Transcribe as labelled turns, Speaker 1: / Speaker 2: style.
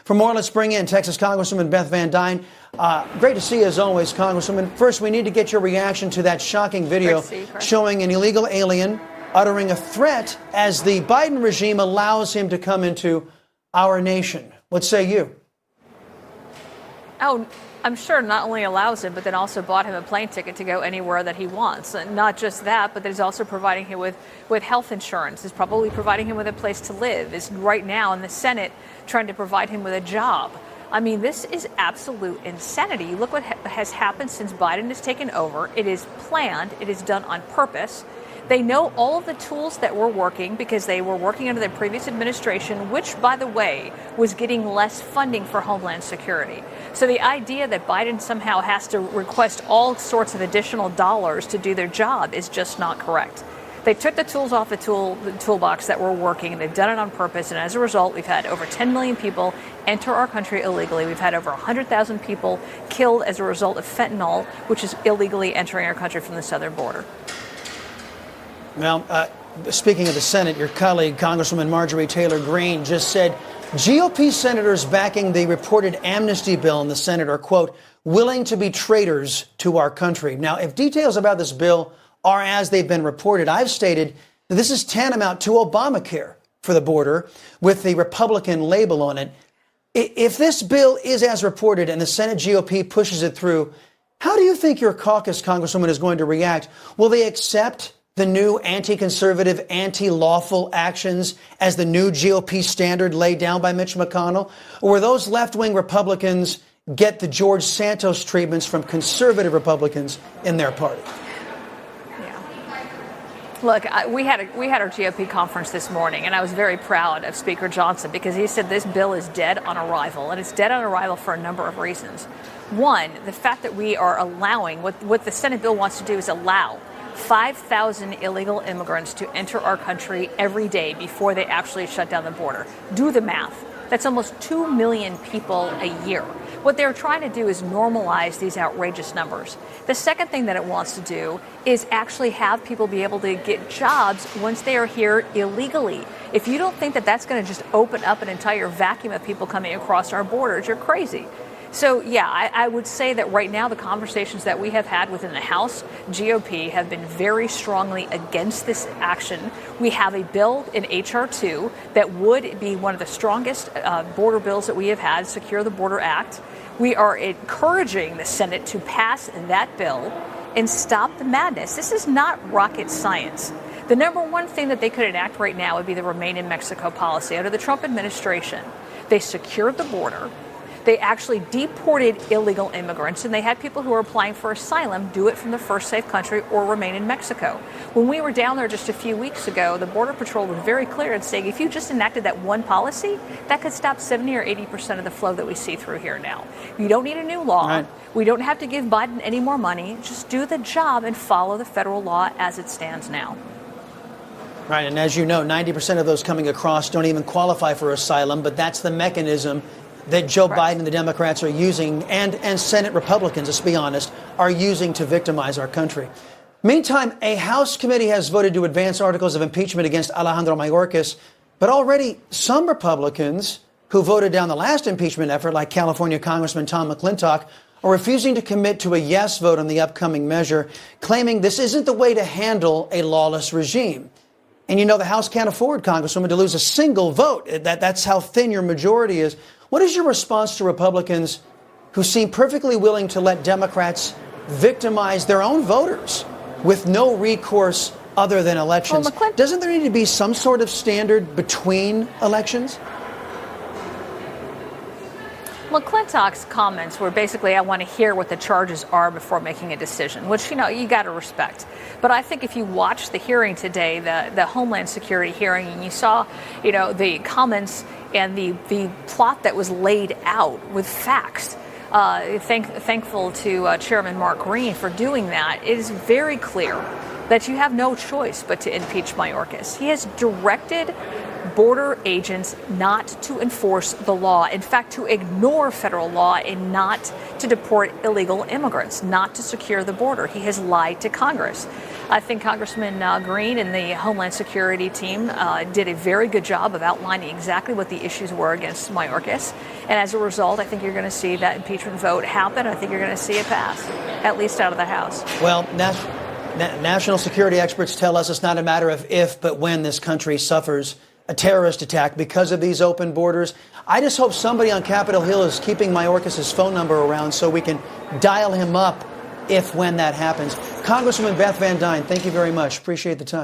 Speaker 1: For more, let's bring in Texas Congresswoman Beth Van Duyne. Great to see you as always, Congresswoman. First, we need to get your reaction to that shocking video showing an illegal alien uttering a threat as the Biden regime allows him to come into our nation. What say you?
Speaker 2: Oh, I'm sure not only allows him, but then also bought him a plane ticket to go anywhere that he wants. And not just that, but he's also providing him with health insurance. Is probably providing him with a place to live. Is right now in the Senate trying to provide him with a job. I mean, this is absolute insanity. Look what has happened since Biden has taken over. It is planned. It is done on purpose. They know all of the tools that were working because they were working under the previous administration, which, by the way, was getting less funding for Homeland Security. So the idea that Biden somehow has to request all sorts of additional dollars to do their job is just not correct. They took the tools off the toolbox that were working, and they've done it on purpose. And as a result, we've had over 10 million people enter our country illegally. We've had over 100,000 people killed as a result of fentanyl, which is illegally entering our country from the southern border.
Speaker 1: Well, speaking of the Senate, your colleague, Congresswoman Marjorie Taylor Greene, just said GOP senators backing the reported amnesty bill in the Senate are, quote, willing to be traitors to our country. Now, if details about this bill are as they've been reported, I've stated that this is tantamount to Obamacare for the border with the Republican label on it. If this bill is as reported and the Senate GOP pushes it through, how do you think your caucus, Congresswoman, is going to react? Will they accept the new anti-conservative, anti-lawful actions as the new GOP standard laid down by Mitch McConnell? Or will those left-wing Republicans get the George Santos treatments from conservative Republicans in their party?
Speaker 2: Look, we had our GOP conference this morning, and I was very proud of Speaker Johnson because he said this bill is dead on arrival, and it's dead on arrival for a number of reasons. One, the fact that we are allowing, what the Senate bill wants to do is allow 5,000 illegal immigrants to enter our country every day before they actually shut down the border. Do the math. That's almost 2 million people a year. What they're trying to do is normalize these outrageous numbers. The second thing that it wants to do is actually have people be able to get jobs once they are here illegally. If you don't think that that's going to just open up an entire vacuum of people coming across our borders, you're crazy. So, yeah, I would say that right now the conversations that we have had within the House GOP have been very strongly against this action. We have a bill in H.R. 2 that would be one of the strongest border bills that we have had, Secure the Border Act. We are encouraging the Senate to pass that bill and stop the madness. This is not rocket science. The number one thing that they could enact right now would be the Remain in Mexico policy. Under the Trump administration, they secured the border. They actually deported illegal immigrants, and they had people who were applying for asylum do it from the first safe country or remain in Mexico. When we were down there just a few weeks ago, the Border Patrol was very clear in saying if you just enacted that one policy, that could stop 70 or 80% of the flow that we see through here now. You don't need a new law. Right. We don't have to give Biden any more money. Just do the job and follow the federal law as it stands now.
Speaker 1: Right, and as you know, 90% of those coming across don't even qualify for asylum, but that's the mechanism that Joe Biden and the Democrats are using, and Senate Republicans, let's be honest, are using to victimize our country. Meantime, a House committee has voted to advance articles of impeachment against Alejandro Mayorkas, but already some Republicans who voted down the last impeachment effort, like California Congressman Tom McClintock, are refusing to commit to a yes vote on the upcoming measure, claiming this isn't the way to handle a lawless regime. And you know the House can't afford, Congresswoman, to lose a single vote. That's how thin your majority is. What is your response to Republicans who seem perfectly willing to let Democrats victimize their own voters with no recourse other than elections? Well, doesn't there need to be some sort of standard between elections?
Speaker 2: McClintock's comments were basically, I want to hear what the charges are before making a decision, which, you got to respect. But I think if you watched the hearing today, the Homeland Security hearing, and you saw, the comments and the plot that was laid out with facts, thankful to Chairman Mark Green for doing that, it is very clear that you have no choice but to impeach Mayorkas. He has directed border agents not to enforce the law, in fact, to ignore federal law and not to deport illegal immigrants, not to secure the border. He has lied to Congress. I think Congressman Green and the Homeland Security team did a very good job of outlining exactly what the issues were against Mayorkas. And as a result, I think you're going to see that impeachment vote happen. I think you're going to see it pass, at least out of the House.
Speaker 1: Well, national security experts tell us it's not a matter of if, but when this country suffers a terrorist attack because of these open borders. I just hope somebody on Capitol Hill is keeping Mayorkas' phone number around so we can dial him up when that happens. Congresswoman Beth Van Duyne, thank you very much. Appreciate the time.